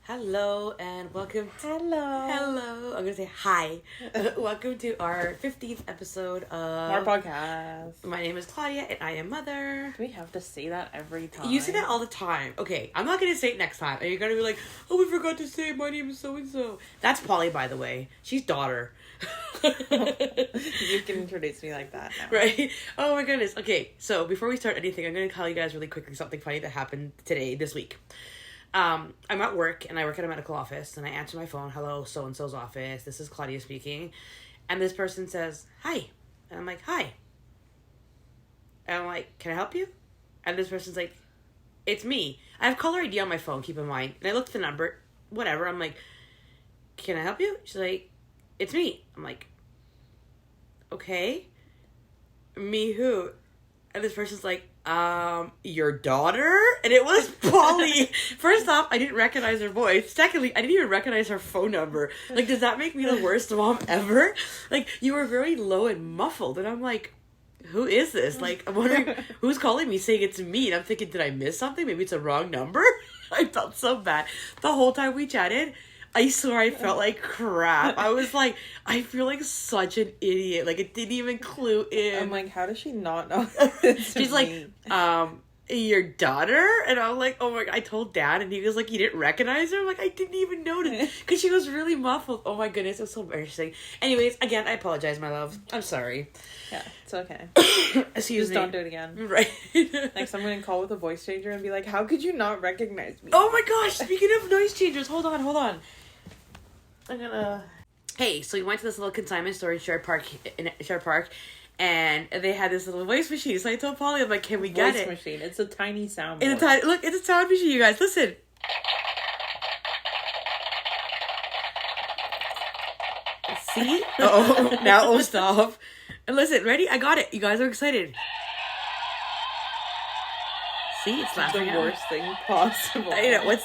Hello and welcome. Hello. I'm gonna say hi. Welcome to our 15th episode of Maughter Podcast. My name is Claudia and I am Mother. Do we have to say that every time? You say that all the time. Okay, I'm not gonna say it next time. And you're gonna be like, oh, we forgot to say my name is so and so. That's Polly, by the way. She's daughter. You can introduce me like that now. Right? Oh my goodness. Okay, so before we start anything, I'm gonna tell you guys really quickly something funny that happened this week. I'm at work, and I work at a medical office, and I answer my phone, hello, so-and-so's office, this is Claudia speaking, and this person says, hi, and I'm like, hi, and I'm like, can I help you? And this person's like, it's me. I have caller ID on my phone, keep in mind, and I looked at the number, whatever, I'm like, can I help you? She's like, it's me. I'm like, okay, me who? And this person's like, your daughter? And it was Polly. First off, I didn't recognize her voice. Secondly, I didn't even recognize her phone number. Like, does that make me the worst mom ever? Like, you were very low and muffled. And I'm like, who is this? Like, I'm wondering who's calling me saying it's me. And I'm thinking, did I miss something? Maybe it's a wrong number? I felt so bad. The whole time we chatted, I swear I felt like crap. I was like, I feel like such an idiot. Like, it didn't even clue in. I'm like, how does she not know? She's like, your daughter? And I'm like, oh my God. I told Dad, and he was like, you didn't recognize her? I'm like, I didn't even notice. Because she was really muffled. Oh my goodness, it was so embarrassing. Anyways, again, I apologize, my love. I'm sorry. Yeah, it's okay. Excuse Just me. don't do it again. Right. Next, I'm going to call with a voice changer and be like, how could you not recognize me? Oh my gosh, speaking of noise changers, hold on. I'm gonna... Hey, so we went to this little consignment store in Sherwood Park, and they had this little voice machine. So I told Polly, I'm like, can we get it? Voice machine. It's a tiny sound. Look, it's a sound machine, you guys. Listen. See? Oh, now it will stop. And listen, ready? I got it. You guys are excited. See, it's laughing. The worst thing possible. I know.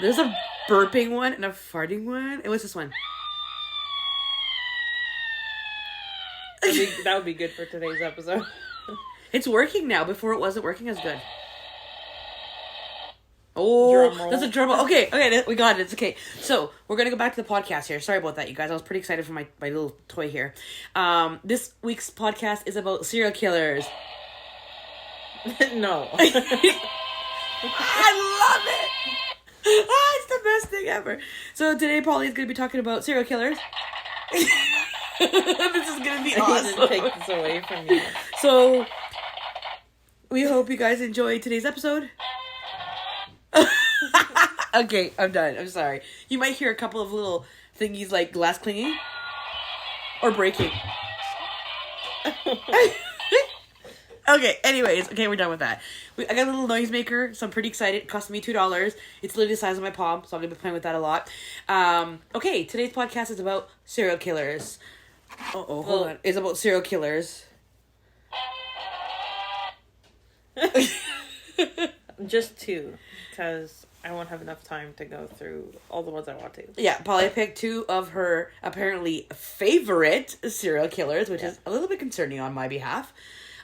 There's a burping one and a farting one. And what's this one? That would be good for today's episode. It's working now. Before it wasn't working as good. Oh, that's a drum roll. Okay, we got it. It's okay. So, we're going to go back to the podcast here. Sorry about that, you guys. I was pretty excited for my little toy here. This week's podcast is about serial killers. No. I love it. It's the best thing ever. So, today, Polly's going to be talking about serial killers. This is going to be awesome. Take this away from you. So, we hope you guys enjoy today's episode. Okay, I'm done. I'm sorry. You might hear a couple of little thingies like glass clanging or breaking. Okay, anyways. Okay, we're done with that. I got a little noisemaker, so I'm pretty excited. It cost me $2. It's literally the size of my palm, so I'm going to be playing with that a lot. Okay, today's podcast is about serial killers. Hold on. It's about serial killers. Just two, because I won't have enough time to go through all the ones I want to. Yeah, Polly picked two of her apparently favorite serial killers, which is a little bit concerning on my behalf.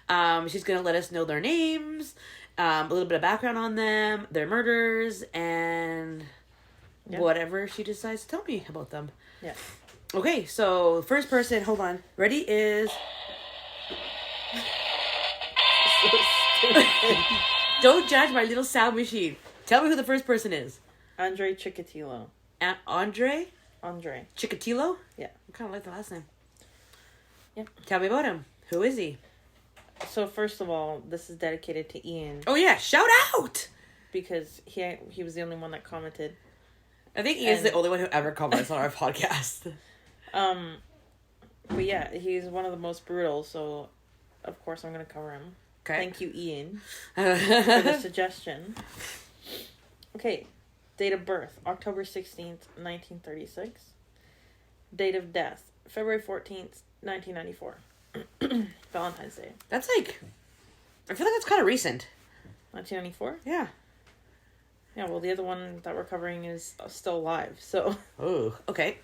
She's going to let us know their names, a little bit of background on them, their murders, and whatever she decides to tell me about them. Yeah. Okay, so first person, hold on. Ready is... So stupid. Don't judge my little sound machine. Tell me who the first person is. Andre Chikatilo. Andre? Andre. Chikatilo? Yeah. I kind of like the last name. Yep. Tell me about him. Who is he? So first of all, this is dedicated to Ian. Oh yeah, shout out! Because he was the only one that commented. I think Ian's the only one who ever comments on our podcast. But yeah, he's one of the most brutal, so of course I'm going to cover him. Okay. Thank you, Ian, for the suggestion. Okay. Date of birth, October 16th, 1936. Date of death, February 14th, 1994. Valentine's Day. That's like... I feel like that's kind of recent. 1994? Yeah. Yeah, well, the other one that we're covering is still alive, so... Oh, okay.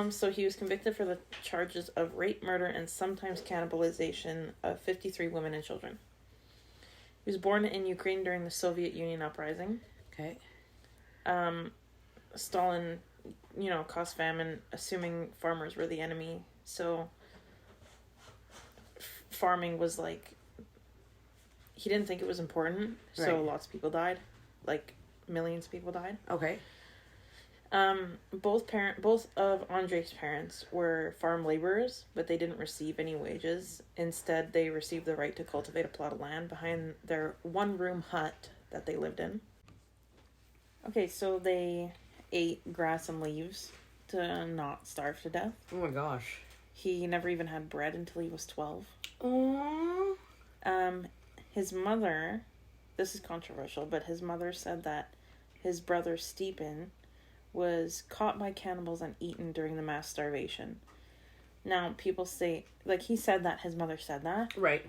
So he was convicted for the charges of rape, murder, and sometimes cannibalization of 53 women and children. He was born in Ukraine during the Soviet Union uprising. Okay. Stalin, caused famine, assuming farmers were the enemy. So farming was like, he didn't think it was important. So Right. lots of people died. Like, millions of people died. Okay. Both of Andrei's parents were farm laborers, but they didn't receive any wages. Instead, they received the right to cultivate a plot of land behind their one-room hut that they lived in. Okay, so they ate grass and leaves to not starve to death. Oh my gosh. He never even had bread until he was 12. Aww. His mother, this is controversial, but his mother said that his brother Stephen was caught by cannibals and eaten during the mass starvation. Now, people say, like, he said that, his mother said that. Right.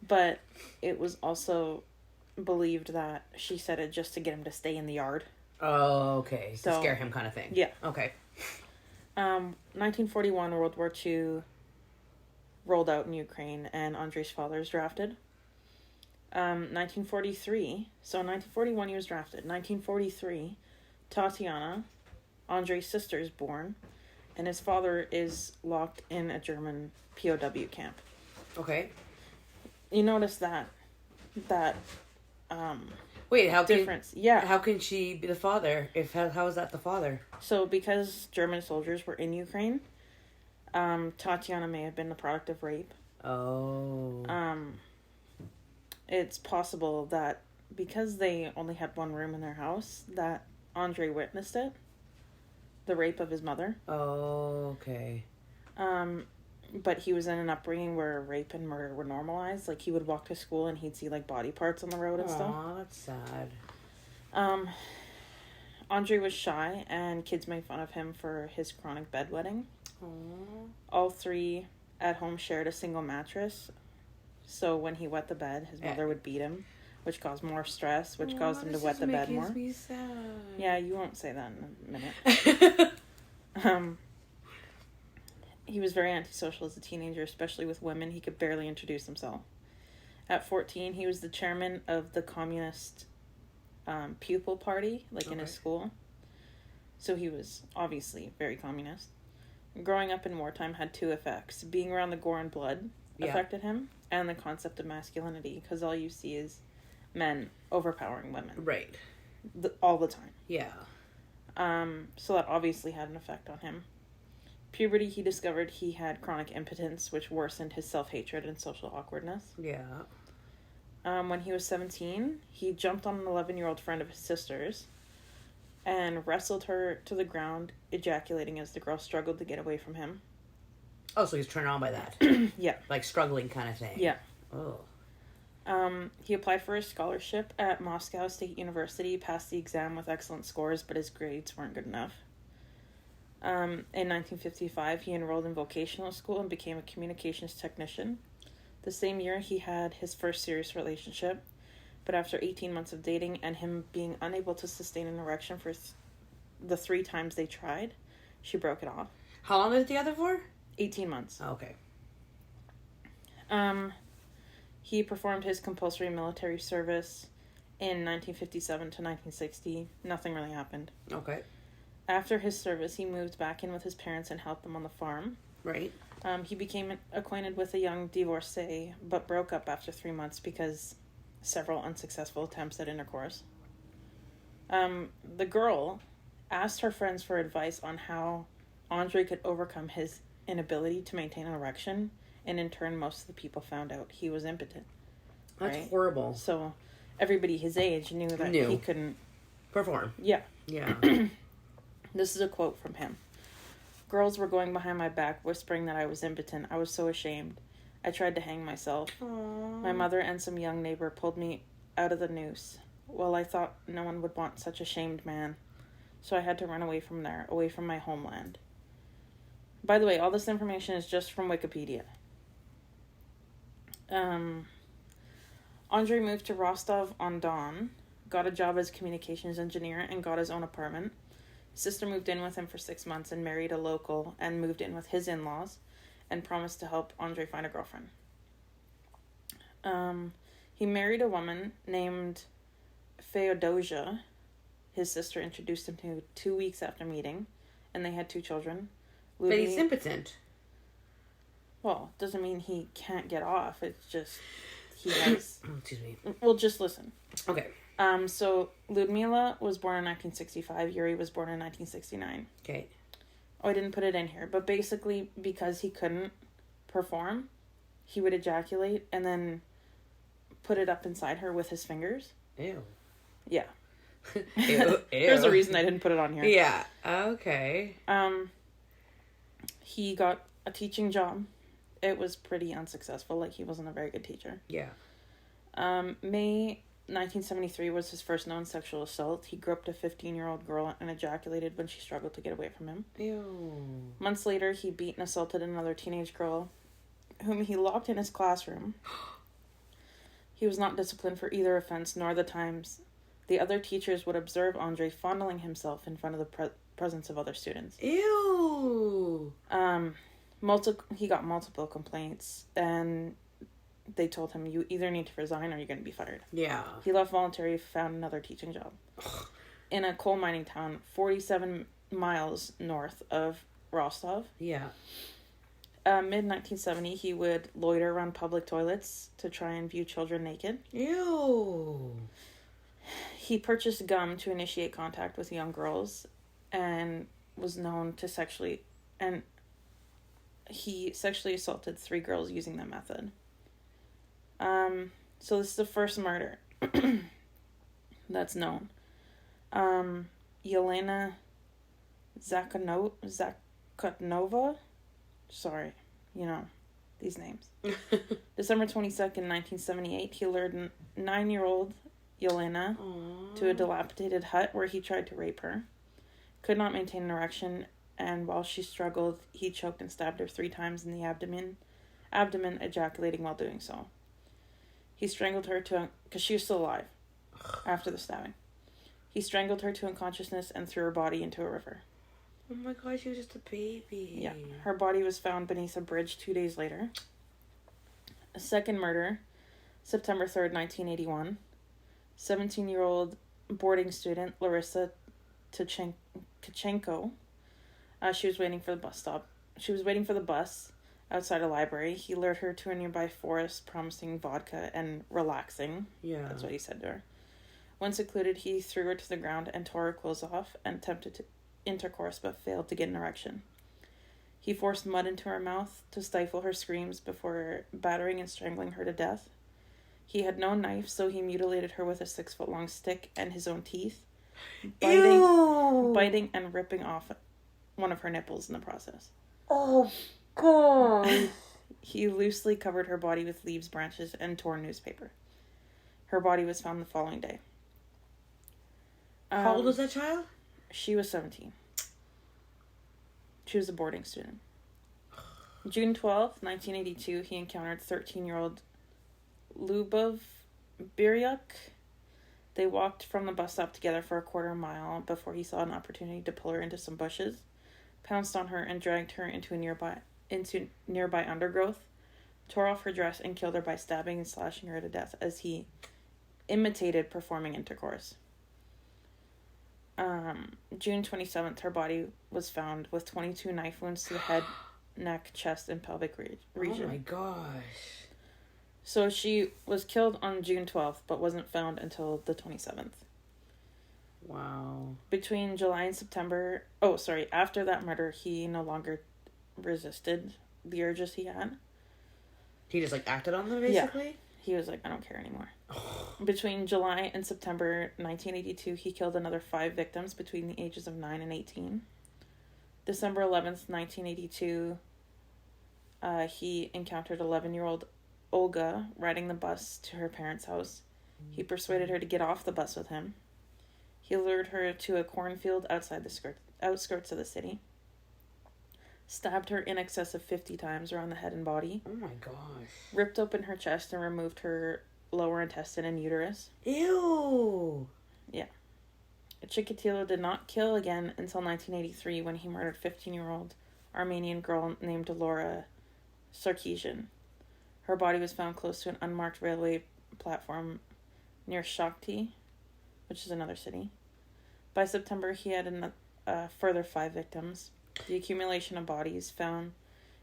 But it was also believed that she said it just to get him to stay in the yard. Oh, okay. So, to scare him kind of thing. Yeah. Okay. 1941, World War II rolled out in Ukraine, and Andrei's father is drafted. 1943, so in 1941 he was drafted. 1943, Tatiana, Andrei's sister, is born, and his father is locked in a German POW camp. Okay. You notice that Wait, how difference. Can, yeah. How can she be the father? How is that the father? So because German soldiers were in Ukraine, Tatiana may have been the product of rape. Oh. It's possible that because they only had one room in their house, that Andrei witnessed it. The rape of his mother. Oh, okay. But he was in an upbringing where rape and murder were normalized. Like, he would walk to school and he'd see, like, body parts on the road and stuff. Aw, that's sad. Andrei was shy, and kids made fun of him for his chronic bedwetting. Aww. All three at home shared a single mattress. So when he wet the bed, his mother would beat him, which caused more stress, which caused him to wet the bed more. Me sad. Yeah, you won't say that in a minute. He was very antisocial as a teenager, especially with women. He could barely introduce himself. At 14, he was the chairman of the communist pupil party, in his school. So he was obviously very communist. Growing up in wartime had two effects. Being around the gore and blood affected him, and the concept of masculinity, because all you see is men overpowering women. Right. All the time. Yeah. So that obviously had an effect on him. Puberty, he discovered he had chronic impotence, which worsened his self-hatred and social awkwardness. Yeah. When he was 17, he jumped on an 11-year-old friend of his sister's and wrestled her to the ground, ejaculating as the girl struggled to get away from him. Oh, so he's turned on by that. Yeah. Like struggling kind of thing. Yeah. Oh. He applied for a scholarship at Moscow State University, passed the exam with excellent scores, but his grades weren't good enough. In 1955, he enrolled in vocational school and became a communications technician. The same year, he had his first serious relationship, but after 18 months of dating and him being unable to sustain an erection for the 3 times they tried, she broke it off. How long was it together for? 18 months. Oh, okay. He performed his compulsory military service in 1957 to 1960. Nothing really happened. Okay. After his service, he moved back in with his parents and helped them on the farm. Right. He became acquainted with a young divorcee, but broke up after 3 months because several unsuccessful attempts at intercourse. The girl asked her friends for advice on how Andrei could overcome his inability to maintain an erection, and in turn, most of the people found out he was impotent. That's right? horrible. So everybody his age knew that he couldn't perform. Yeah. Yeah. This is a quote from him. Girls were going behind my back, whispering that I was impotent. I was so ashamed. I tried to hang myself. Aww. My mother and some young neighbor pulled me out of the noose. Well, I thought no one would want such a shamed man. So I had to run away from there, away from my homeland. By the way, all this information is just from Wikipedia. Andrei moved to Rostov-on-Don, got a job as a communications engineer, and got his own apartment. His sister moved in with him for 6 months and married a local and moved in with his in-laws and promised to help Andrei find a girlfriend. He married a woman named Feodosia. His sister introduced him to 2 weeks after meeting, and they had 2 children. But he's impotent. Well, doesn't mean he can't get off. It's just he has... Excuse me. Well, just listen. Okay. So Ludmila was born in 1965. Yuri was born in 1969. Okay. Oh, I didn't put it in here. But basically, because he couldn't perform, he would ejaculate and then put it up inside her with his fingers. Ew. Yeah. Ew. There's a reason I didn't put it on here. Yeah. Okay. He got a teaching job. It was pretty unsuccessful. Like, he wasn't a very good teacher. Yeah. May 1973 was his first known sexual assault. He groped a 15-year-old girl and ejaculated when she struggled to get away from him. Ew. Months later, he beat and assaulted another teenage girl, whom he locked in his classroom. He was not disciplined for either offense nor the times. The other teachers would observe Andre fondling himself in front of the presence of other students. Ew. He got multiple complaints, and they told him, you either need to resign or you're going to be fired. Yeah. He left voluntarily, found another teaching job in a coal mining town 47 miles north of Rostov. Yeah. Mid-1970, he would loiter around public toilets to try and view children naked. Ew. He purchased gum to initiate contact with young girls and was known to he sexually assaulted 3 girls using that method. So this is the first murder that's known. Yelena Zakotnova. Sorry, these names. December 22nd, 1978, he lured 9-year-old Yelena to a dilapidated hut where he tried to rape her. Could not maintain an erection, and while she struggled, he choked and stabbed her 3 times in the abdomen, ejaculating while doing so. He strangled her because she was still alive after the stabbing. He strangled her to unconsciousness and threw her body into a river. Oh my gosh, she was just a baby. Yeah. Her body was found beneath a bridge 2 days later. A second murder, September 3rd, 1981. 17-year-old boarding student Larissa Tkachenko. She was waiting for the bus stop. She was waiting for the bus outside a library. He lured her to a nearby forest, promising vodka and relaxing. Yeah. That's what he said to her. When secluded, he threw her to the ground and tore her clothes off and attempted to intercourse but failed to get an erection. He forced mud into her mouth to stifle her screams before battering and strangling her to death. He had no knife, so he mutilated her with a 6-foot-long stick and his own teeth, biting and ripping off one of her nipples in the process. Oh, God. He loosely covered her body with leaves, branches, and torn newspaper. Her body was found the following day. How old was that child? She was 17. She was a boarding student. June 12th, 1982, he encountered 13-year-old Lubov Biryuk. They walked from the bus stop together for a quarter mile before he saw an opportunity to pull her into some bushes, pounced on her, and dragged her into nearby undergrowth, tore off her dress, and killed her by stabbing and slashing her to death as he imitated performing intercourse. June 27th, her body was found with 22 knife wounds to the head, neck, chest, and pelvic region. Oh my gosh. So she was killed on June 12th, but wasn't found until the 27th. Wow. Between July and September... after that murder, he no longer resisted the urges he had. He just, acted on them, basically? Yeah. He was like, I don't care anymore. Between July and September 1982, he killed another 5 victims between the ages of 9 and 18. December 11th, 1982, he encountered 11-year-old Olga riding the bus to her parents' house. He persuaded her to get off the bus with him. He lured her to a cornfield outside the outskirts of the city. Stabbed her in excess of 50 times around the head and body. Oh my gosh. Ripped open her chest and removed her lower intestine and uterus. Ew. Yeah. Chikatilo did not kill again until 1983 when he murdered 15-year-old Armenian girl named Laura Sarkeesian. Her body was found close to an unmarked railway platform near Shakhty, which is another city. By September, he had further 5 victims. The accumulation of bodies found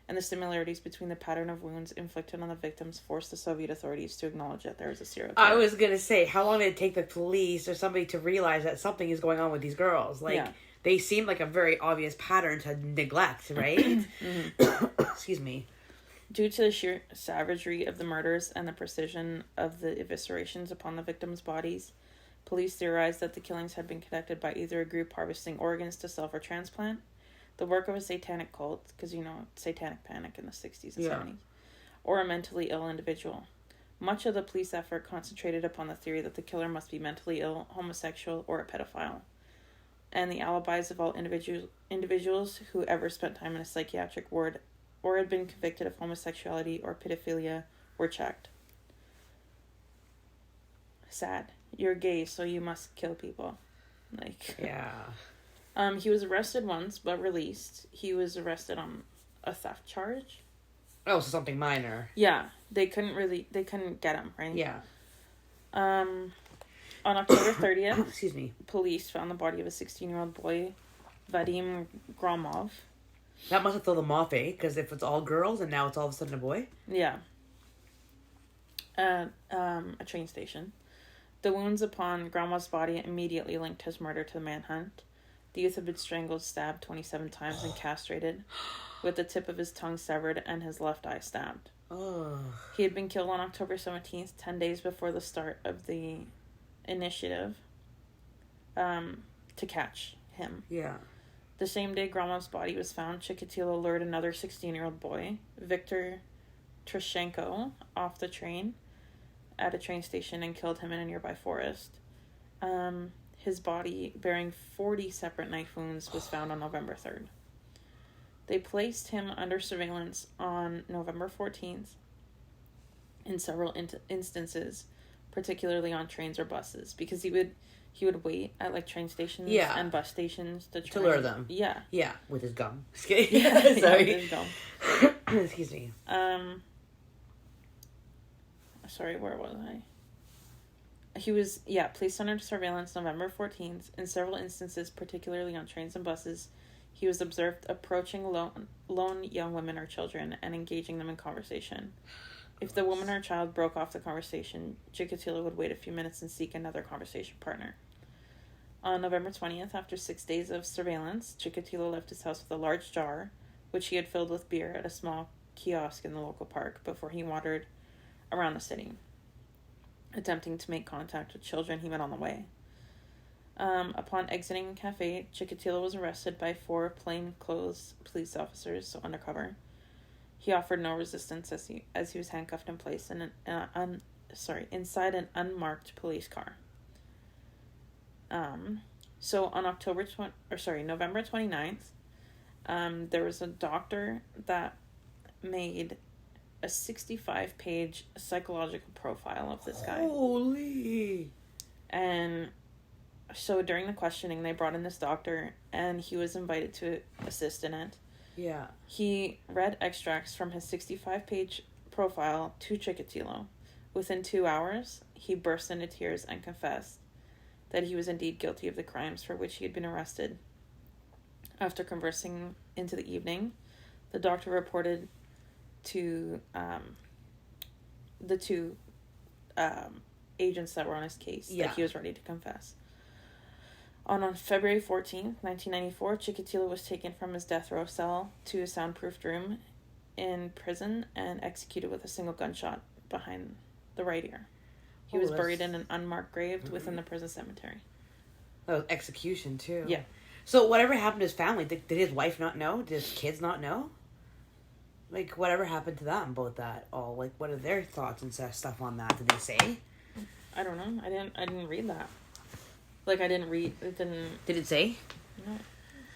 and the similarities between the pattern of wounds inflicted on the victims forced the Soviet authorities to acknowledge that there was a serial killer. I was going to say, how long did it take the police or somebody to realize that something is going on with these girls? Like, they seem like a very obvious pattern to neglect, right? Excuse me. Due to the sheer savagery of the murders and the precision of the eviscerations upon the victims' bodies, police theorized that the killings had been conducted by either a group harvesting organs to sell for transplant, the work of a satanic cult, because, satanic panic in the 60s and 70s, or a mentally ill individual. Much of the police effort concentrated upon the theory that the killer must be mentally ill, homosexual, or a pedophile, and the alibis of all individuals who ever spent time in a psychiatric ward or had been convicted of homosexuality or pedophilia were checked. Sad. You're gay, so you must kill people. He was arrested once, but released. He was arrested on a theft charge. Oh, so something minor. Yeah. They couldn't get him, right? Yeah. On October 30th, excuse me, police found the body of a 16-year-old boy, Vadim Gromov. That must have thrown them off, eh? Because if it's all girls and now it's all of a sudden a boy? Yeah. At a train station. The wounds upon Gromov's body immediately linked his murder to the manhunt. The youth had been strangled, stabbed 27 times, and castrated, with the tip of his tongue severed and his left eye stabbed. Oh. He had been killed on October 17th, 10 days before the start of the initiative to catch him. Yeah. The same day Gromov's body was found, Chikatilo lured another 16-year-old boy, Viktor Trashenko, off the train at a train station and killed him in a nearby forest. His body, bearing 40 separate knife wounds, was found on November 3rd. They placed him under surveillance on November 14th in several instances, particularly on trains or buses, because he would wait at train stations and bus stations to lure them. Yeah. Yeah, with his gum. Sorry. With his gum. Excuse me. Sorry, where was I? He was, placed under surveillance November 14th. In several instances, particularly on trains and buses, he was observed approaching lone young women or children and engaging them in conversation. If the woman or child broke off the conversation, Chikatilo would wait a few minutes and seek another conversation partner. On November 20th, after 6 days of surveillance, Chikatilo left his house with a large jar, which he had filled with beer at a small kiosk in the local park before he wandered around the city, attempting to make contact with children he met on the way. Upon exiting a cafe, Chikatilo was arrested by 4 plainclothes police officers, so undercover. He offered no resistance as he was handcuffed and placed in inside an unmarked police car. So on November 29th, there was a doctor that made a 65-page psychological profile of this guy. Holy! And so during the questioning, they brought in this doctor, and he was invited to assist in it. Yeah. He read extracts from his 65-page profile to Chikatilo. Within 2 hours, he burst into tears and confessed that he was indeed guilty of the crimes for which he had been arrested. After conversing into the evening, the doctor reported to the 2 agents that were on his case that he was ready to confess. On February 14th, 1994, Chikatilo was taken from his death row cell to a soundproofed room in prison and executed with a single gunshot behind the right ear. He was buried in an unmarked grave within the prison cemetery. That was execution, too. Yeah. So whatever happened to his family, did his wife not know? Did his kids not know? Whatever happened to them about that all? What are their thoughts and stuff on that? Did they say? I don't know. I didn't read that. I didn't read... It didn't... Did it say? No.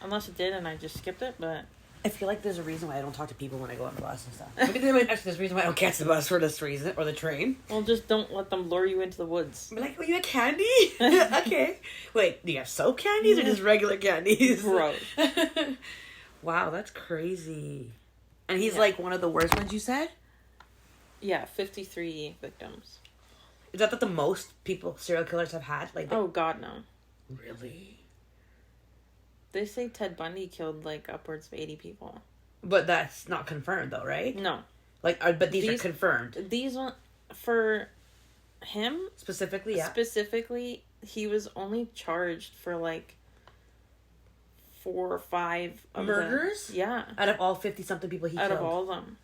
Unless it did and I just skipped it, but... I feel like there's a reason why I don't talk to people when I go on the bus and stuff. Actually, there's a reason why I don't catch the bus for this reason, or the train. Well, just don't let them lure you into the woods. Be like, you have candy? Okay. Wait, do you have soap candies or just regular candies? Gross. Wow, that's crazy. And he's one of the worst ones you said? Yeah, 53 victims. Is that the most serial killers have had? Oh, God, no. Really? They say Ted Bundy killed, like, upwards of 80 people. But that's not confirmed, though, right? No. Like, but these are confirmed. These one, for him... Specifically, yeah. Specifically, he was only charged for, like, 4 or 5 of murders? Yeah. Out of all 50-something people he killed? Out of all of them.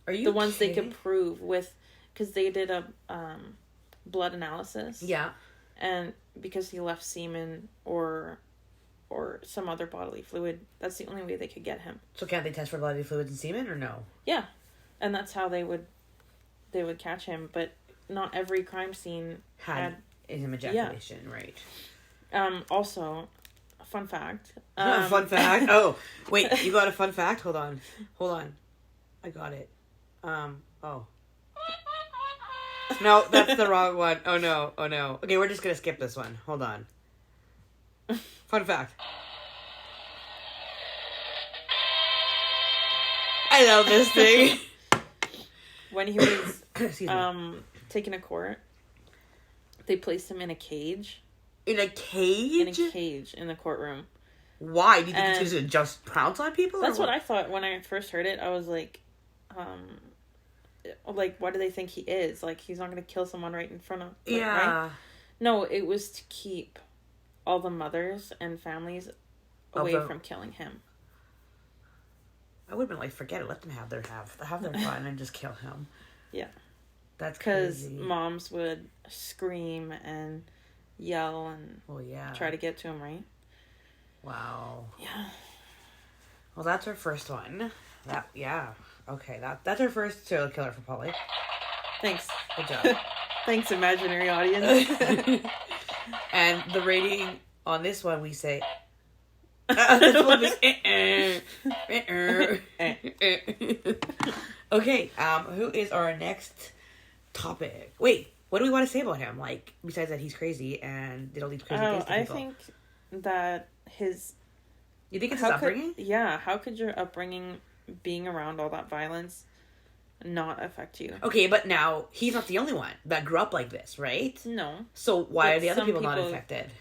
Are you The ones they could prove with... Because they did a blood analysis. Yeah. And because he left semen or some other bodily fluid, that's the only way they could get him. So can't they test for bodily fluids and semen, or no? Yeah. And that's how they would catch him, but not every crime scene had him ejaculation, right. Also, a fun fact. Fun fact? Oh, wait, you got a fun fact? Hold on. I got it. Oh. No, that's the wrong one. Oh no. Okay, we're just gonna skip this one. Hold on. Fun fact. I love this thing. When he was taken to court, they placed him in a cage. In a cage? In a cage in the courtroom. Why? Do you think he's going to just pounce on people? That's what I thought when I first heard it. I was like, what do they think he is? Like, he's not going to kill someone right in front of... yeah. Right? No, it was to keep all the mothers and families away from killing him. I would have been like, forget it. Let them have their fun and just kill him. Yeah. That's crazy. Because moms would scream and yell and try to get to him, right? Wow. Yeah. Well, that's our first one. Okay, that's our first serial killer for Polly. Thanks. Good job. Thanks, imaginary audience. And the rating on this one, we say... Okay, who is our next topic? Wait, what do we want to say about him? Like, besides that he's crazy and did all these crazy things to people. I think that his... You think it's his upbringing? How could your upbringing, being around all that violence, not affect you? Okay, but now, he's not the only one that grew up like this, right? No. So why are the other people not affected?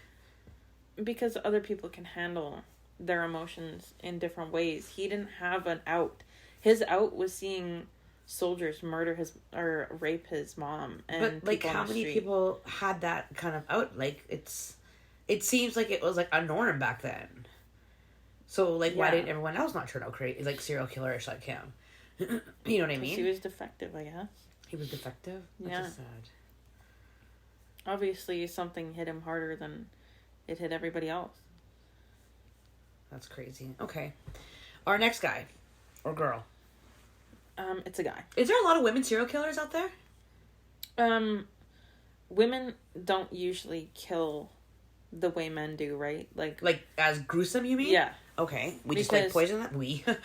Because other people can handle their emotions in different ways. He didn't have an out. His out was seeing soldiers murder or rape his mom. And but like, how many people had that kind of out? Like, it seems like it was like a norm back then. So like, why did everyone else not turn out crazy, like serial killerish like him? You know what I mean? He was defective, I guess. He was defective? That's just sad. Obviously, something hit him harder than it hit everybody else. That's crazy. Okay. Our next guy. Or girl. It's a guy. Is there a lot of women serial killers out there? Women don't usually kill the way men do, right? Like as gruesome, you mean? Yeah. Okay. Just like poison that?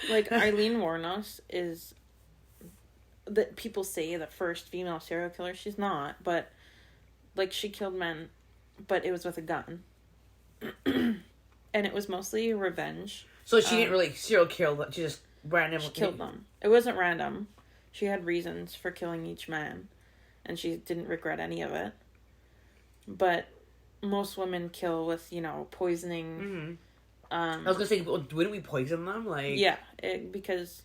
Like, Eileen Wuornos is... that people say the first female serial killer. She's not, but... Like, she killed men, but it was with a gun. And it was mostly revenge. So she didn't really serial kill them. She just randomly... She killed them. It wasn't random. She had reasons for killing each man. And she didn't regret any of it. But most women kill with, poisoning. Mm-hmm. I was going to say, wouldn't we poison them? Like... Yeah, because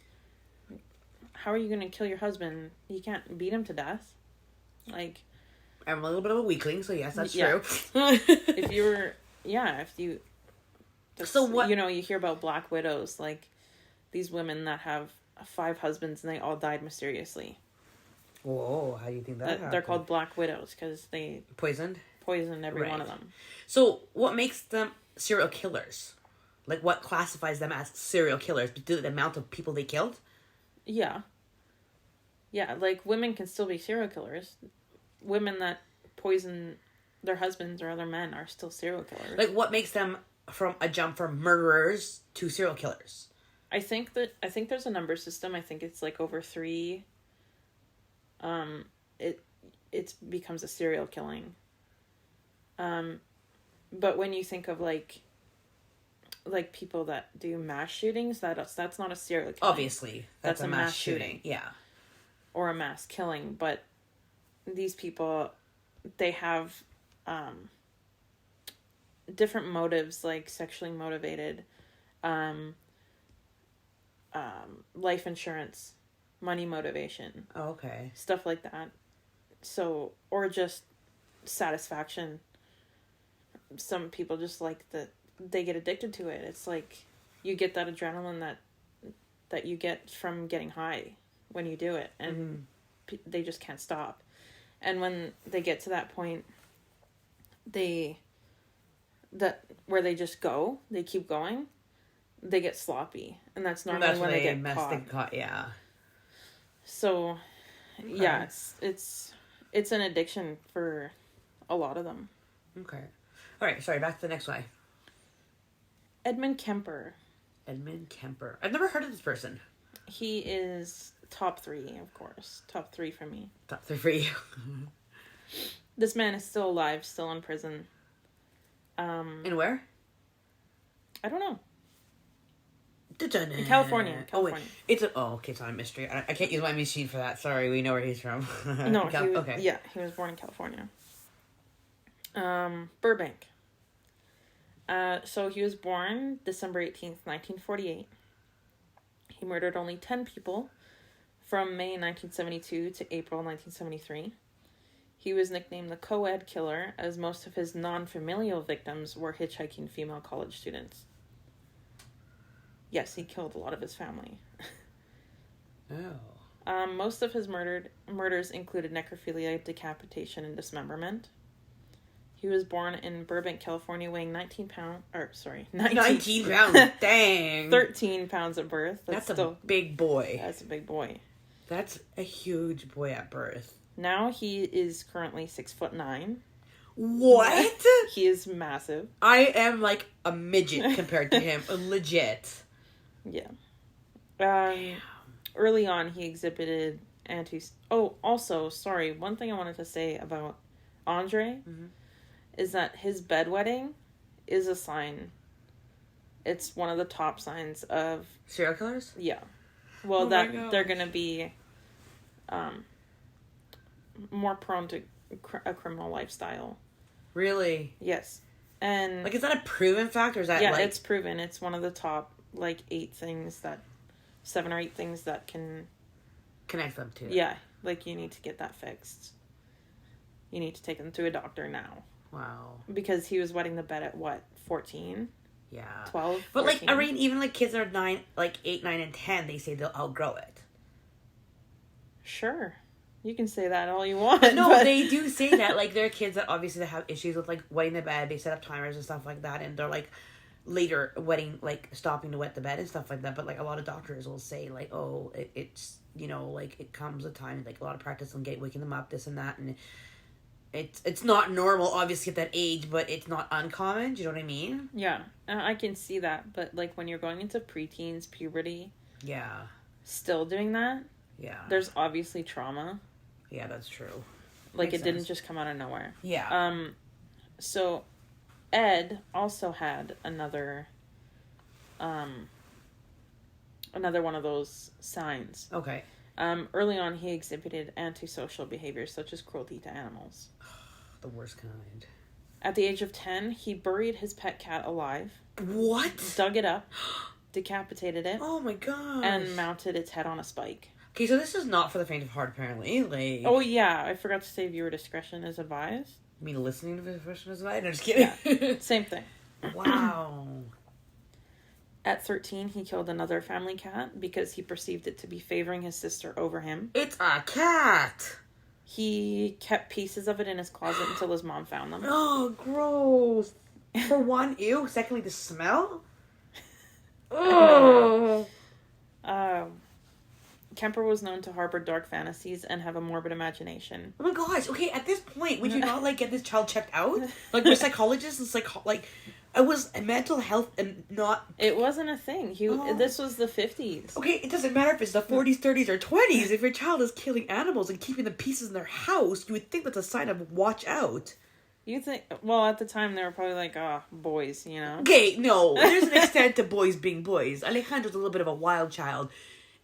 how are you going to kill your husband? You can't beat him to death. Like... I'm a little bit of a weakling, so yes, that's true. If you... So what... you hear about black widows, like these women that have 5 husbands and they all died mysteriously. Whoa, how do you think that happened? They're called black widows because they... Poisoned every one of them. So what makes them serial killers? Like, what classifies them as serial killers? The amount of people they killed? Yeah. Yeah, like, women can still be serial killers. Women that poison their husbands or other men are still serial killers. Like, what makes them from murderers to serial killers? I think there's a number system. I think it's like over 3. It becomes a serial killing. But when you think of like people that do mass shootings, that's not a serial killing. Obviously, that's a mass shooting. Yeah. Or a mass killing, but these people, they have different motives, like sexually motivated life insurance, money motivation. Oh, okay. Stuff like that. So, or just satisfaction. Some people just like that they get addicted to it. It's like you get that adrenaline that you get from getting high when you do it, and they just can't stop. And when they get to that point, where they just go, they keep going, they get sloppy, and that's normally when they get caught. Yeah. So, okay. Yeah, it's an addiction for a lot of them. Okay. All right. Sorry. Back to the next one. Edmund Kemper. I've never heard of this person. He is top 3, of course. Top 3 for me. Top 3 for you. This man is still alive, still in prison. And where? I don't know. In California. Oh, wait. It's not a mystery. I can't use my machine for that. Sorry, we know where he's from. No, he was born in California. Burbank. So he was born December 18th, 1948. He murdered only 10 people from May 1972 to April 1973. He was nicknamed the co-ed killer, as most of his non-familial victims were hitchhiking female college students. Yes, he killed a lot of his family. Oh. Most of his murders included necrophilia, decapitation, and dismemberment. He was born in Burbank, California, weighing 19 pounds. 19 pounds. Dang. 13 pounds at birth. That's a big boy. That's a big boy. That's a huge boy at birth. Now he is currently 6'9". What? He is massive. I am like a midget compared to him. Legit. Yeah. Early on, he exhibited one thing I wanted to say about Andre is that his bedwetting is a sign. It's one of the top signs of serial killers? Yeah. Well, they're going to be more prone to a criminal lifestyle. Really? Yes. And is that a proven fact, or is that it's proven. It's one of the top 7 or 8 things that can connect them to it. Yeah, you need to get that fixed. You need to take them to a doctor now. Wow. Because he was wetting the bed at 14? Yeah. 12? But 14? even kids that are 8, 9, and 10, they say they'll outgrow it. Sure. You can say that all you want. No, they do say that. There are kids that obviously have issues with wetting the bed. They set up timers and stuff like that, and they're later wetting, stopping to wet the bed and stuff like that. But a lot of doctors will say it's it comes a time a lot of practice on waking them up, this and that, and it's not normal obviously at that age, but it's not uncommon. Do you know what I mean? Yeah, I can see that. But when you're going into preteens, puberty, yeah, still doing that, yeah, there's obviously trauma. Yeah, that's true. Makes sense. Didn't just come out of nowhere. Yeah. So Ed also had another one of those signs. Okay. Early on, he exhibited antisocial behaviors such as cruelty to animals. The worst kind. At the age of 10, he buried his pet cat alive. What? Dug it up, decapitated it. Oh my gosh. And mounted its head on a spike. Okay, so this is not for the faint of heart, apparently. Oh, yeah. I forgot to say viewer discretion is advised. You mean listening to discretion is advised? No, just kidding. Yeah, same thing. Wow. At 13, he killed another family cat because he perceived it to be favoring his sister over him. It's a cat! He kept pieces of it in his closet until his mom found them. Oh, gross. For one, ew. Secondly, the smell? Oh. Kemper was known to harbor dark fantasies and have a morbid imagination. Oh my gosh. Okay, at this point, would you not, get this child checked out? With psychologists and it was mental health and not... It wasn't a thing. This was the 50s. Okay, it doesn't matter if it's the 40s, 30s, or 20s. If your child is killing animals and keeping the pieces in their house, you would think that's a sign of watch out. You think... Well, at the time, they were probably boys, you know? Okay, no. There's an extent to boys being boys. Alejandro's a little bit of a wild child.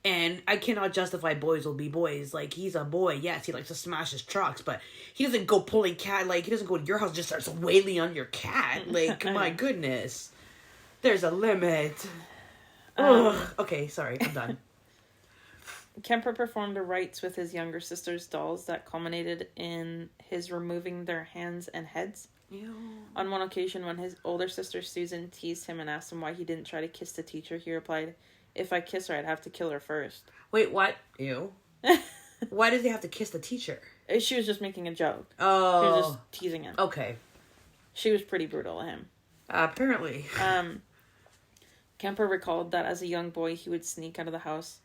And I cannot justify boys will be boys. He's a boy. Yes, he likes to smash his trucks, but he doesn't go pulling cat. He doesn't go to your house and just starts wailing on your cat. My goodness. There's a limit. Okay, sorry, I'm done. Kemper performed rites with his younger sister's dolls that culminated in his removing their hands and heads. Ew. On one occasion, when his older sister Susan teased him and asked him why he didn't try to kiss the teacher, he replied, "If I kiss her, I'd have to kill her first." Wait, what? Ew. Why does he have to kiss the teacher? She was just making a joke. Oh. She was just teasing him. Okay. She was pretty brutal to him. Apparently. Kemper recalled that as a young boy, he would sneak out of the house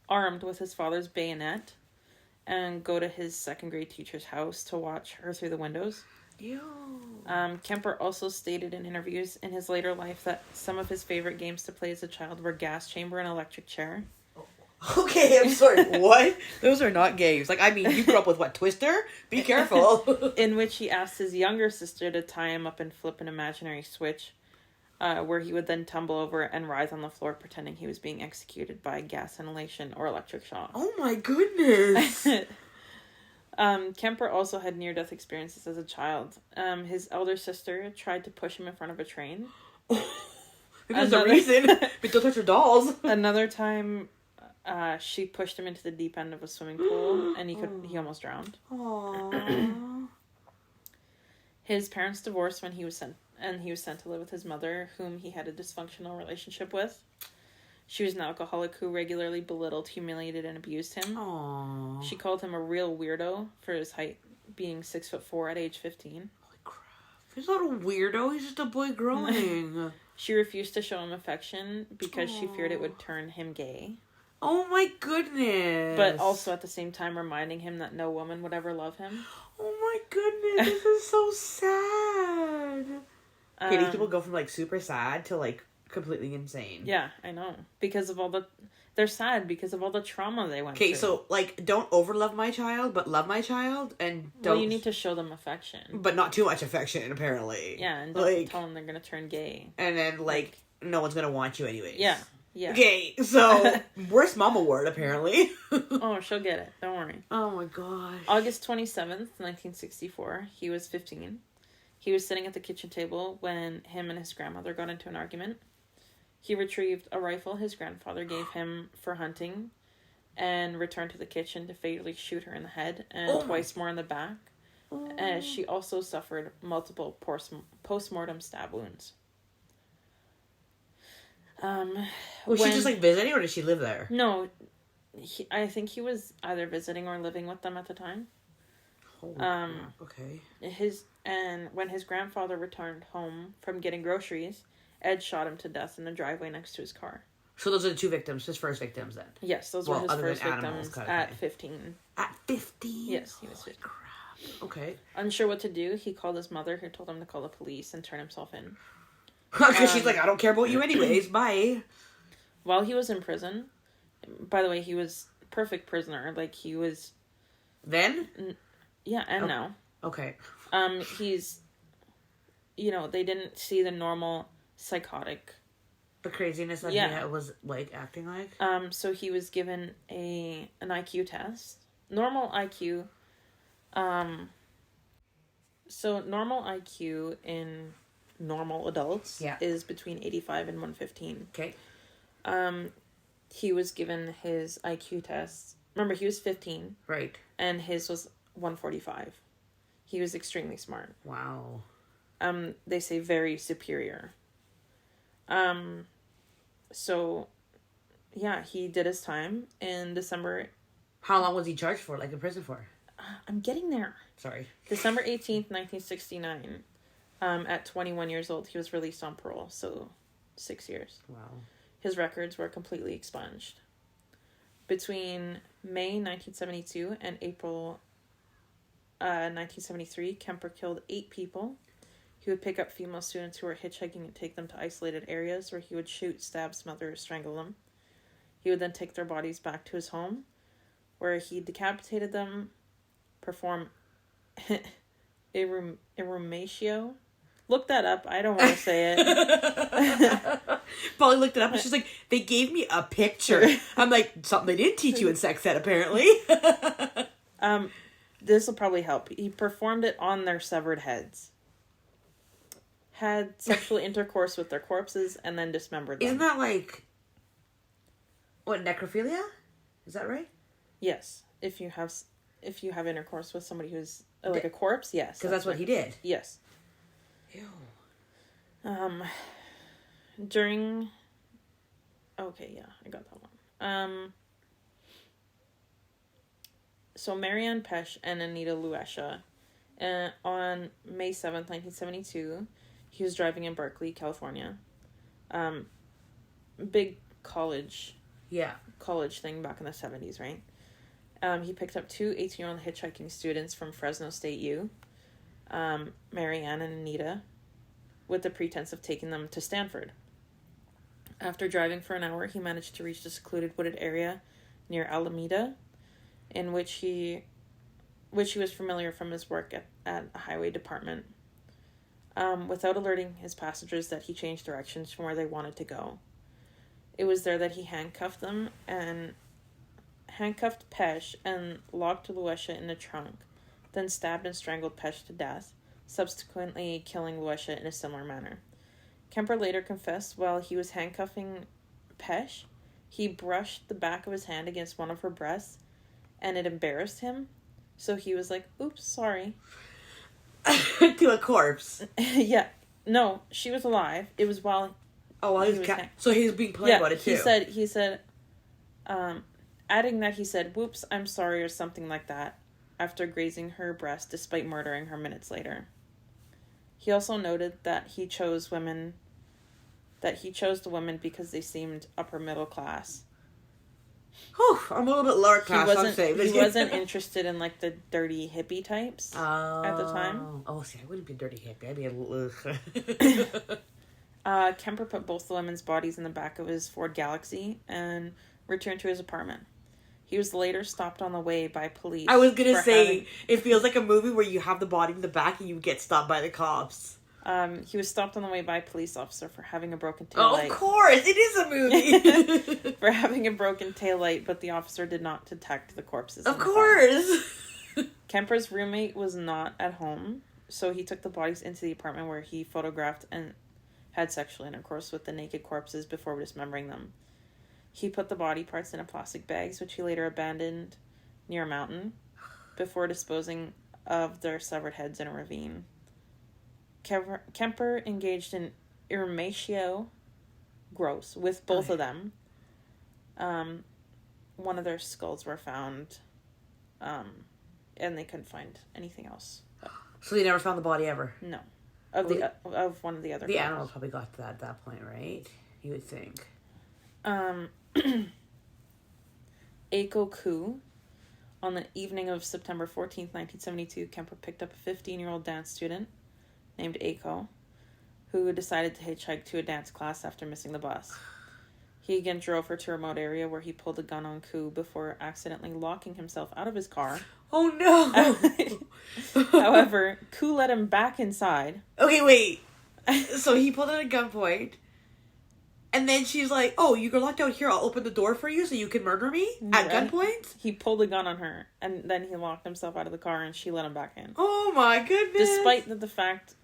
armed with his father's bayonet and go to his second grade teacher's house to watch her through the windows. Ew. Kemper also stated in interviews in his later life that some of his favorite games to play as a child were gas chamber and electric chair. Okay, I'm sorry. What? Those are not games. Like, I mean, you grew up with what, Twister? Be careful. In which he asked his younger sister to tie him up and flip an imaginary switch, where he would then tumble over and writhe on the floor pretending he was being executed by gas inhalation or electric shock. Oh my goodness. Kemper also had near-death experiences as a child. His elder sister tried to push him in front of a train. Maybe there's a reason. But don't touch your dolls. Another time, she pushed him into the deep end of a swimming pool, and he almost drowned. Aww. His parents divorced when he was sent to live with his mother, whom he had a dysfunctional relationship with. She was an alcoholic who regularly belittled, humiliated, and abused him. Aww. She called him a real weirdo for his height, being 6'4" at age 15. Holy crap. He's not a weirdo, he's just a boy growing. She refused to show him affection because she feared it would turn him gay. Oh my goodness. But also at the same time reminding him that no woman would ever love him. Oh my goodness, this is so sad. Okay, these people go from, like, super sad to, like, completely insane. Yeah, I know. Because of all the... They're sad because of all the trauma they went through. Okay, so, like, don't overlove my child, but love my child, and don't... Well, you need to show them affection. But not too much affection, apparently. Yeah, and don't tell them they're gonna turn gay. And then, like, no one's gonna want you anyways. Yeah, yeah. Okay, so, worst mom award, apparently. Oh, she'll get it. Don't worry. Oh my god. August 27th, 1964, he was 15. He was sitting at the kitchen table when him and his grandmother got into an argument. He retrieved a rifle his grandfather gave him for hunting and returned to the kitchen to fatally shoot her in the head and twice more in the back. As she also suffered multiple post-mortem stab wounds. Was she just, like, visiting, or did she live there? No, I think he was either visiting or living with them at the time. Holy crap. Okay. When his grandfather returned home from getting groceries, Ed shot him to death in the driveway next to his car. So those are the two victims, his first victims then? Yes, those were his first victims at 15. At 15? Yes, he was 15. Crap. Okay. Unsure what to do, he called his mother, who told him to call the police and turn himself in. Because she's like, I don't care about you anyways, bye. While he was in prison, by the way, he was perfect prisoner. Like, he was... Then? Yeah, and now. Okay. He's... You know, they didn't see the normal psychotic... The craziness that he was, like, acting like? So he was given an IQ test. Normal IQ... So normal IQ in normal adults is between 85 and 115. Okay. He was given his IQ test. Remember, he was 15. Right. And his was 145. He was extremely smart. Wow. They say very superior. So, yeah, he did his time in December. How long was he charged for, like, in prison for? I'm getting there. Sorry. December 18th, 1969. At 21 years old, he was released on parole, so 6 years. Wow. His records were completely expunged. Between May 1972 and April 1973, Kemper killed 8 people. He would pick up female students who were hitchhiking and take them to isolated areas where he would shoot, stab, smother, or strangle them. He would then take their bodies back to his home, where he decapitated them, perform erumatio. Look that up. I don't want to say it. Polly looked it up and she's like, they gave me a picture. I'm like, something they didn't teach you in sex ed, apparently. This will probably help. He performed it on their severed heads. had sexual intercourse with their corpses, and then dismembered them. Isn't that like... What, necrophilia? Is that right? Yes. If you have intercourse with somebody who's like a corpse, yes. Because that's what he did. Yes. Ew. During... Okay, yeah, I got that one. So Marianne Pesch and Anita Luesha, on May 7th, 1972, he was driving in Berkeley, California. Big college thing back in the 70s, right? He picked up two 18-year-old hitchhiking students from Fresno State U, Marianne and Anita, with the pretense of taking them to Stanford. After driving for an hour, he managed to reach the secluded wooded area near Alameda, in which he was familiar from his work at a highway department, without alerting his passengers that he changed directions from where they wanted to go. It was there that he handcuffed Pesch and locked Luesha in the trunk, then stabbed and strangled Pesch to death, subsequently killing Luesha in a similar manner. Kemper later confessed while he was handcuffing Pesch, he brushed the back of his hand against one of her breasts, and it embarrassed him, so he was like, oops, sorry. To a corpse. Yeah. No, she was alive. It was while... Oh, while he was... So he was being polite about it, too. He said, adding that he said, whoops, I'm sorry, or something like that, after grazing her breast despite murdering her minutes later. He also noted that he chose the women because they seemed upper middle class. Whew, I'm a little bit lower class, I'm saying. He wasn't interested in, like, the dirty hippie types at the time. Oh, see, I wouldn't be a dirty hippie. I'd be a little... Kemper put both the women's bodies in the back of his Ford Galaxy and returned to his apartment. He was later stopped on the way by police. I was going to say, it feels like a movie where you have the body in the back and you get stopped by the cops. He was stopped on the way by a police officer for having a broken taillight. Oh, of course! It is a movie! For having a broken taillight, but the officer did not detect the corpses. Of course! Kemper's roommate was not at home, so he took the bodies into the apartment where he photographed and had sexual intercourse with the naked corpses before dismembering them. He put the body parts in plastic bags, which he later abandoned near a mountain, before disposing of their severed heads in a ravine. Kemper engaged in irrematio gross with both of them. One of their skulls were found, and they couldn't find anything else. So they never found the body ever? No. Of one of the other. The animals probably got to that at that point, right? You would think. Eiko Koo. On the evening of September 14th, 1972, Kemper picked up a 15-year-old dance student named Eiko, who decided to hitchhike to a dance class after missing the bus. He again drove her to a remote area where he pulled a gun on Koo before accidentally locking himself out of his car. Oh, no! However, Koo let him back inside. Okay, wait. So he pulled out a gunpoint, and then she's like, oh, you're locked out here, I'll open the door for you so you can murder me? At gunpoint? He pulled a gun on her, and then he locked himself out of the car, and she let him back in. Oh, my goodness. Despite the fact...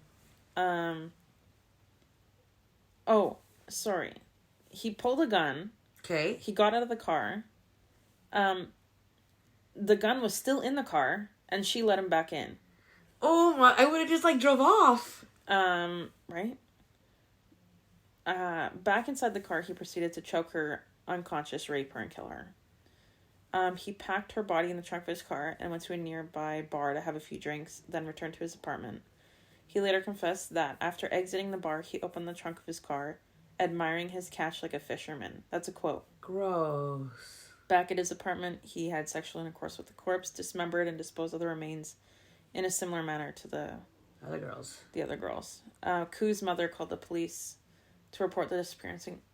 He pulled a gun. Okay. He got out of the car. The gun was still in the car, and she let him back in. Oh my, I would have just, drove off. Right? Back inside the car, he proceeded to choke her unconscious, rape her, and kill her. He packed her body in the trunk of his car and went to a nearby bar to have a few drinks, then returned to his apartment. He later confessed that after exiting the bar, he opened the trunk of his car, admiring his catch like a fisherman. That's a quote. Gross. Back at his apartment, he had sexual intercourse with the corpse, dismembered, and disposed of the remains in a similar manner to the other girls. Koo's mother called the police to report the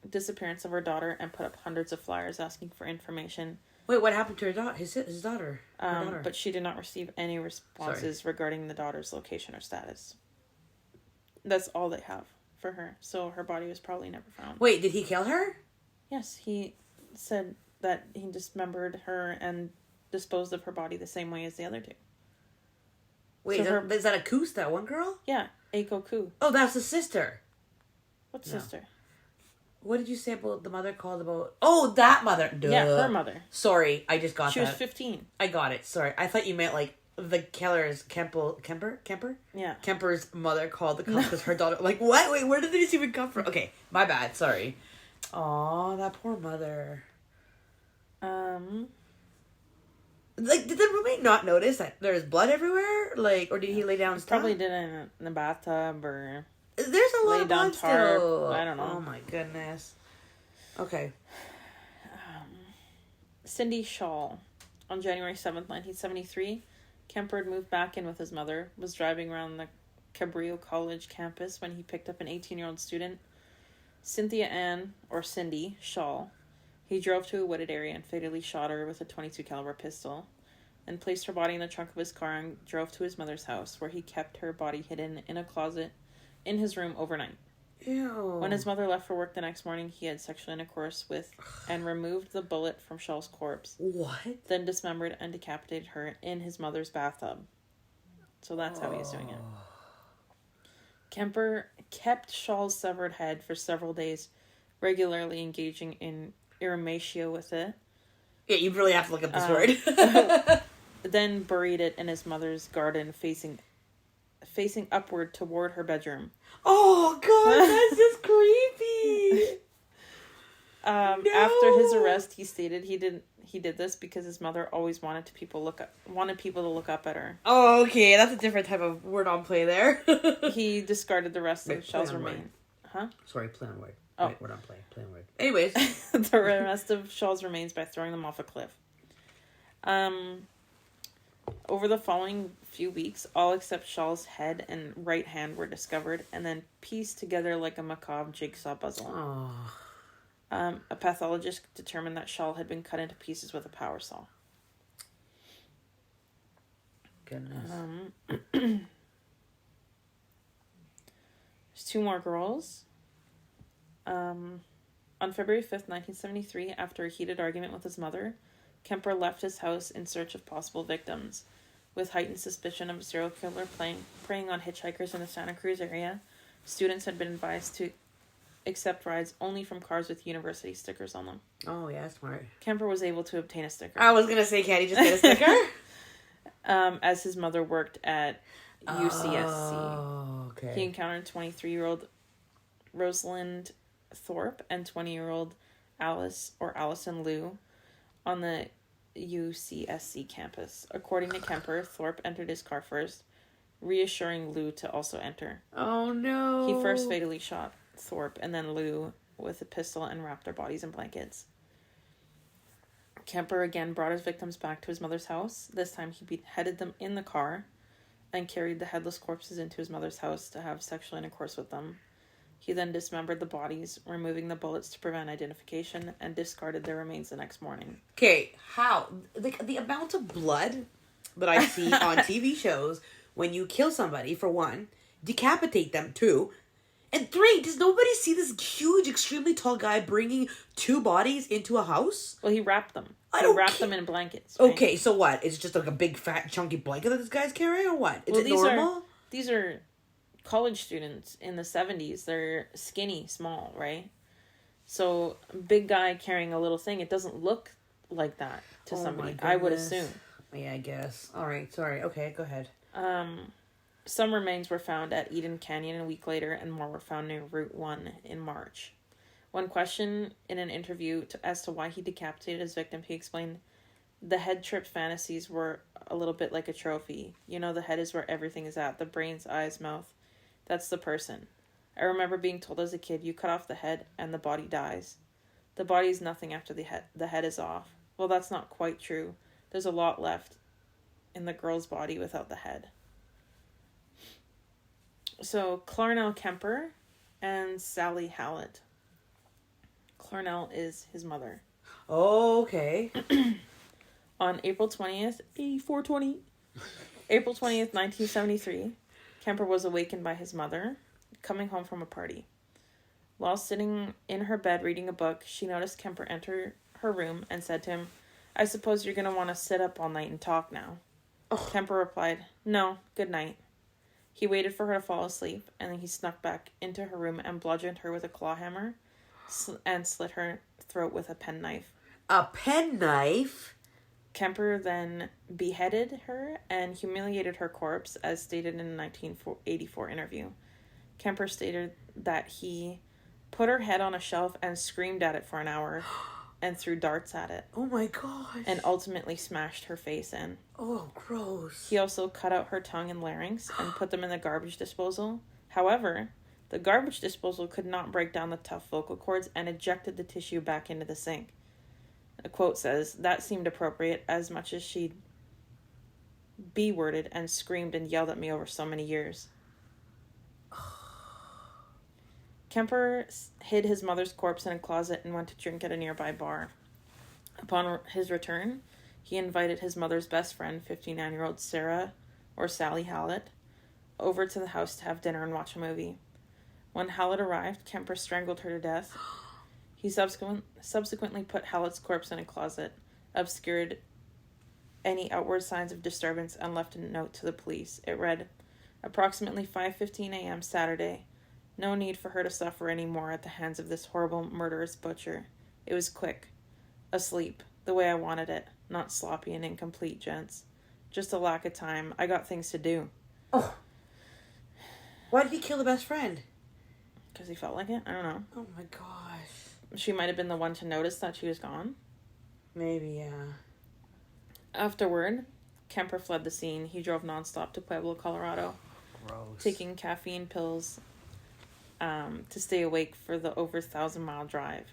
disappearance of her daughter and put up hundreds of flyers asking for information. Wait, what happened to her daughter? His daughter? Her daughter. But she did not receive any responses regarding the daughter's location or status. That's all they have for her. So her body was probably never found. Wait, did he kill her? Yes, he said that he dismembered her and disposed of her body the same way as the other two. Wait, so is that a Coos, that one girl? Yeah, Aiko Koo. Oh, that's the sister. What sister? What did you say about the mother called about? Oh, that mother. Duh. Yeah, her mother. Sorry, I just got that. She was 15. I got it. Sorry. I thought you meant like the Keller's Kemper? Yeah. Kemper's mother called the cops because her daughter... Like, what? Wait, where did this even come from? Okay, my bad. Sorry. Aw, that poor mother. Like, did the roommate not notice that there's blood everywhere? Like, or did he lay down stuff? Probably did it in the bathtub or... There's a lot of blood still. I don't know. Oh my goodness. Okay. Cindy Shaw. On January 7th, 1973, Kemper had moved back in with his mother, was driving around the Cabrillo College campus when he picked up an 18-year-old student, Cynthia Ann, or Cindy, Shaw. He drove to a wooded area and fatally shot her with a .22 caliber pistol, and placed her body in the trunk of his car and drove to his mother's house, where he kept her body hidden in a closet in his room overnight. Ew. When his mother left for work the next morning, he had sexual intercourse with and removed the bullet from Shaw's corpse. What? Then dismembered and decapitated her in his mother's bathtub. So that's how he was doing it. Kemper kept Shaw's severed head for several days, regularly engaging in erumatio with it. Yeah, you really have to look up this word. Then buried it in his mother's garden, facing upward toward her bedroom. Oh God, that's just creepy. No. After his arrest, he stated he did this because his mother always wanted people to look up at her. Oh, okay, that's a different type of word on play there. He discarded the rest of Shaw's remains. Huh? Sorry, play on word. Oh, wait, word on play. Play on word. Anyways, the rest of Shaw's remains by throwing them off a cliff. Over the following few weeks, all except Shaw's head and right hand were discovered and then pieced together like a macabre jigsaw puzzle. Oh. A pathologist determined that Shaw had been cut into pieces with a power saw. Goodness. There's two more girls. On February 5th, 1973, after a heated argument with his mother, Kemper left his house in search of possible victims. With heightened suspicion of a serial killer preying on hitchhikers in the Santa Cruz area, students had been advised to accept rides only from cars with university stickers on them. Oh, yeah, smart. Kemper was able to obtain a sticker. I was going to say, can't he just get a sticker? As his mother worked at UCSC. Oh, okay. He encountered 23-year-old Rosalind Thorpe and 20-year-old Allison Liu on the UCSC campus. According to Kemper, Thorpe entered his car first, reassuring Liu to also enter. Oh, no. He first fatally shot Thorpe and then Liu with a pistol and wrapped their bodies in blankets. Kemper again brought his victims back to his mother's house. This time he beheaded them in the car and carried the headless corpses into his mother's house to have sexual intercourse with them. He then dismembered the bodies, removing the bullets to prevent identification, and discarded their remains the next morning. Okay, how? The amount of blood that I see on TV shows when you kill somebody, for one, decapitate them, two, and three, does nobody see this huge, extremely tall guy bringing two bodies into a house? Well, he wrapped them. He wrapped them in blankets. Right? Okay, so what? It's just like a big, fat, chunky blanket that this guy's carrying, or what? Is it normal? These are college students in the 70s. They're skinny, small, right? So, big guy carrying a little thing, it doesn't look like that to somebody. I would assume. Yeah, I guess. All right, sorry. Okay, go ahead. Some remains were found at Eden Canyon a week later, and more were found near Route 1 in March. When questioned in an interview as to why he decapitated his victim, he explained, "The head trip fantasies were a little bit like a trophy. You know, the head is where everything is at. The brains, eyes, mouth. That's the person. I remember being told as a kid, you cut off the head and the body dies. The body is nothing after the head. The head is off. Well, that's not quite true. There's a lot left in the girl's body without the head." So, Clarnell Kemper and Sally Hallett. Clarnell is his mother. Oh, okay. On April 20th, 1973, Kemper was awakened by his mother, coming home from a party. While sitting in her bed reading a book, she noticed Kemper enter her room and said to him, "I suppose you're going to want to sit up all night and talk now." Oh. Kemper replied, "No, good night." He waited for her to fall asleep, and then he snuck back into her room and bludgeoned her with a claw hammer and slit her throat with a penknife. A penknife? Kemper then beheaded her and humiliated her corpse, as stated in a 1984 interview. Kemper stated that he put her head on a shelf and screamed at it for an hour and threw darts at it. Oh my gosh. And ultimately smashed her face in. Oh, gross. He also cut out her tongue and larynx and put them in the garbage disposal. However, the garbage disposal could not break down the tough vocal cords and ejected the tissue back into the sink. A quote says, "That seemed appropriate as much as she'd B-worded and screamed and yelled at me over so many years." Kemper hid his mother's corpse in a closet and went to drink at a nearby bar. Upon his return, he invited his mother's best friend, 59-year-old Sarah, or Sally Hallett, over to the house to have dinner and watch a movie. When Hallett arrived, Kemper strangled her to death. He subsequently put Hallett's corpse in a closet, obscured any outward signs of disturbance, and left a note to the police. It read, "Approximately 5:15 a.m. Saturday. No need for her to suffer any more at the hands of this horrible murderous butcher. It was quick. Asleep. The way I wanted it. Not sloppy and incomplete, gents. Just a lack of time. I got things to do." Oh. Why did he kill the best friend? Because he felt like it? I don't know. Oh my gosh. She might have been the one to notice that she was gone. Maybe, yeah. Afterward, Kemper fled the scene. He drove nonstop to Pueblo, Colorado. Gross. Taking caffeine pills to stay awake for the over 1,000-mile drive.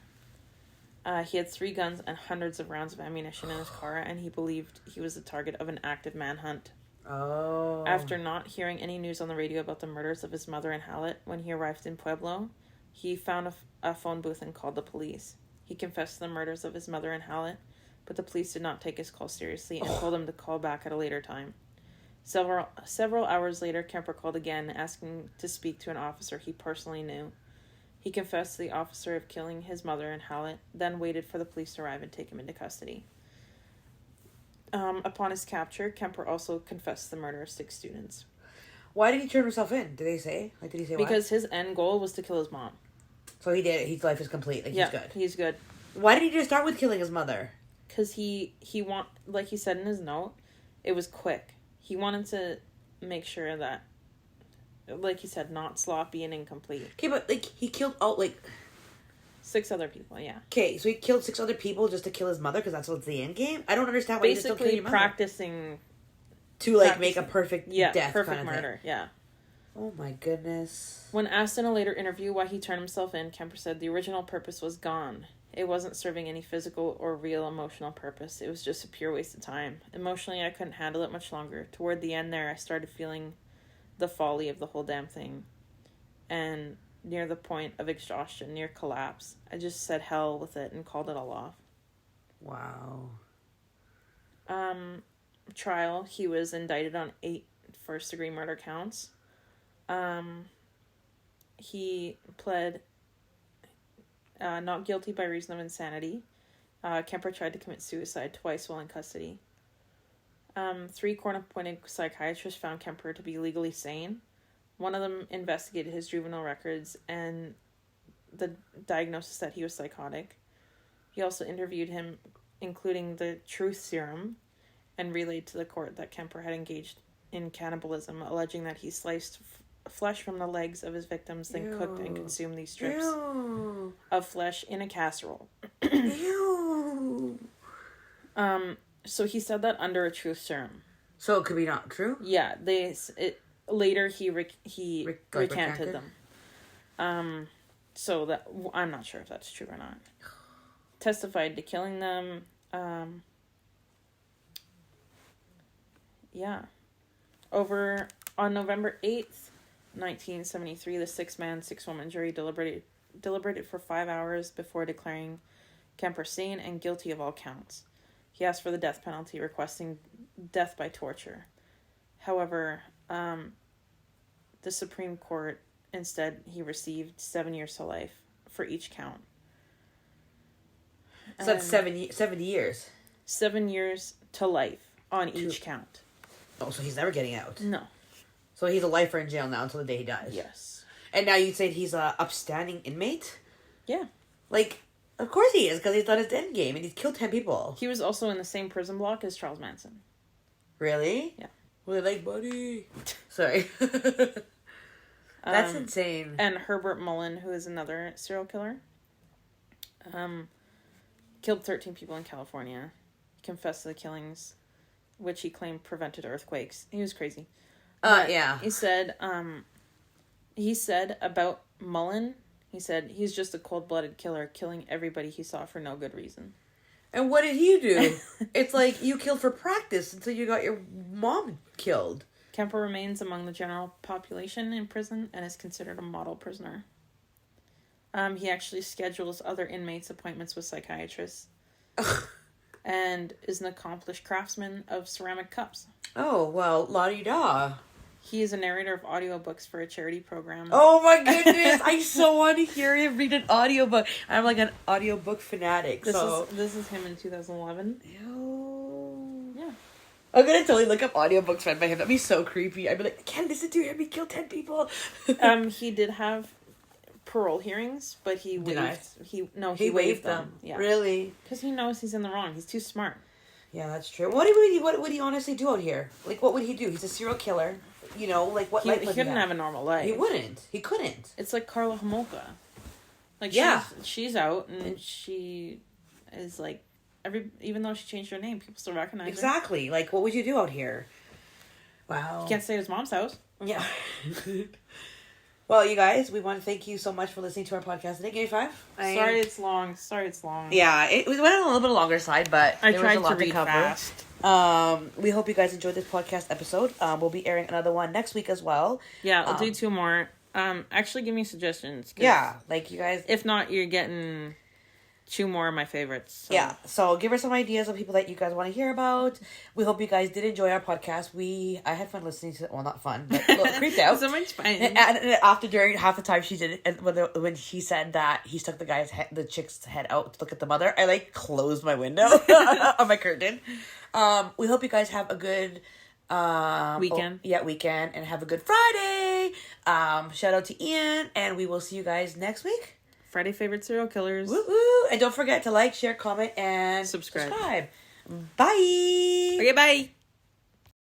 He had 3 guns and hundreds of rounds of ammunition in his car, and he believed he was the target of an active manhunt. Oh. After not hearing any news on the radio about the murders of his mother and Hallett, when he arrived in Pueblo, he found a phone booth and called the police. He confessed to the murders of his mother and Hallett, but the police did not take his call seriously and told him to call back at a later time. Several hours later, Kemper called again, asking to speak to an officer he personally knew. He confessed to the officer of killing his mother and Hallett, then waited for the police to arrive and take him into custody. Upon his capture, Kemper also confessed to the murder of 6 students. Why did he turn himself in? Did they say? Did he say why? Because his end goal was to kill his mom. So he did it. His life is complete. He's good. He's good. Why did he just start with killing his mother? Because he like he said in his note, it was quick. He wanted to make sure that, like he said, not sloppy and incomplete. Okay, but, he killed, 6 other people, yeah. Okay, so he killed 6 other people just to kill his mother because that's what's the end game? I don't understand why you just don't kill your mother. Practicing... To, make a perfect death perfect kind of murder, thing. yeah. Oh my goodness. When asked in a later interview why he turned himself in, Kemper said the original purpose was gone. It wasn't serving any physical or real emotional purpose. It was just a pure waste of time. Emotionally, I couldn't handle it much longer. Toward the end there, I started feeling the folly of the whole damn thing. And near the point of exhaustion, near collapse, I just said hell with it and called it all off. Wow. Trial, he was indicted on 8 first-degree murder counts. He pled not guilty by reason of insanity. Kemper tried to commit suicide twice while in custody. 3 court-appointed psychiatrists found Kemper to be legally sane. One of them investigated his juvenile records and the diagnosis that he was psychotic. He also interviewed him, including the truth serum, and relayed to the court that Kemper had engaged in cannibalism, alleging that he sliced flesh from the legs of his victims, then cooked and consumed these strips of flesh in a casserole. Ew. So he said that under a truth serum. So it could be not true? Yeah, later he recanted them. So that I'm not sure if that's true or not. Testified to killing them. Yeah. On November 8th, 1973, the 6-man, 6-woman jury deliberated for 5 hours before declaring Kemper sane and guilty of all counts. He asked for the death penalty, requesting death by torture. However, the Supreme Court, instead, he received 7 years to life for each count. So that's 70 years. 7 years to life on each count. Oh, so he's never getting out. No. So he's a lifer in jail now until the day he dies. Yes. And now you'd say he's a upstanding inmate? Yeah. Like, of course he is, because he's done his end game, and he's killed 10 people. He was also in the same prison block as Charles Manson. Really? Yeah. Well, they're like, buddy. Sorry. That's insane. And Herbert Mullen, who is another serial killer, killed 13 people in California. He confessed to the killings, which he claimed prevented earthquakes. He was crazy. Yeah. He said about Mullen, he said, he's just a cold-blooded killer, killing everybody he saw for no good reason. And what did he do? It's like you killed for practice until you got your mom killed. Kemper remains among the general population in prison and is considered a model prisoner. He actually schedules other inmates' appointments with psychiatrists. And is an accomplished craftsman of ceramic cups. Oh, well, la-di-da. He is a narrator of audiobooks for a charity program. Oh my goodness, I so want to hear him read an audiobook. I'm like an audiobook fanatic, This is him in 2011. Ew. Yeah. I'm gonna totally look up audiobooks read by him. That'd be so creepy. I'd be like, I can't listen to him. He killed 10 people. He did have parole hearings, but he waived. He waived them. Yeah. Really? Because he knows he's in the wrong. He's too smart. Yeah, that's true. What would he honestly do out here? Like, what would he do? He's a serial killer. You know, like what life He would couldn't have a normal life. He wouldn't. He couldn't. It's like Carla Homolka. Like, yeah, she's out and she is like even though she changed her name, people still recognize her. Exactly. Like, what would you do out here? Wow. You can't stay at his mom's house. Yeah. Well, you guys, we want to thank you so much for listening to our podcast today. Give me 5. Sorry it's long. Yeah, it went on a little bit longer side, but I there tried was a lot to read cover. fast. We hope you guys enjoyed this podcast episode. We'll be airing another one next week as well. Yeah, I'll do 2 more. Actually, give me suggestions. Yeah, like you guys. If not, you're getting 2 more of my favorites. So. Yeah, so give us some ideas of people that you guys want to hear about. We hope you guys did enjoy our podcast. I had fun listening to it. Well, not fun, but a little creeped out. So much fun. And after, during half the time she did it, and when she said that he stuck the chick's head out to look at the mother, I like closed my window on my curtain. We hope you guys have a good weekend. Weekend, and have a good Friday. Shout out to Ian, and we will see you guys next week. Friday favorite serial killers. Woo woo! And don't forget to like, share, comment, and subscribe. Bye. Okay, bye.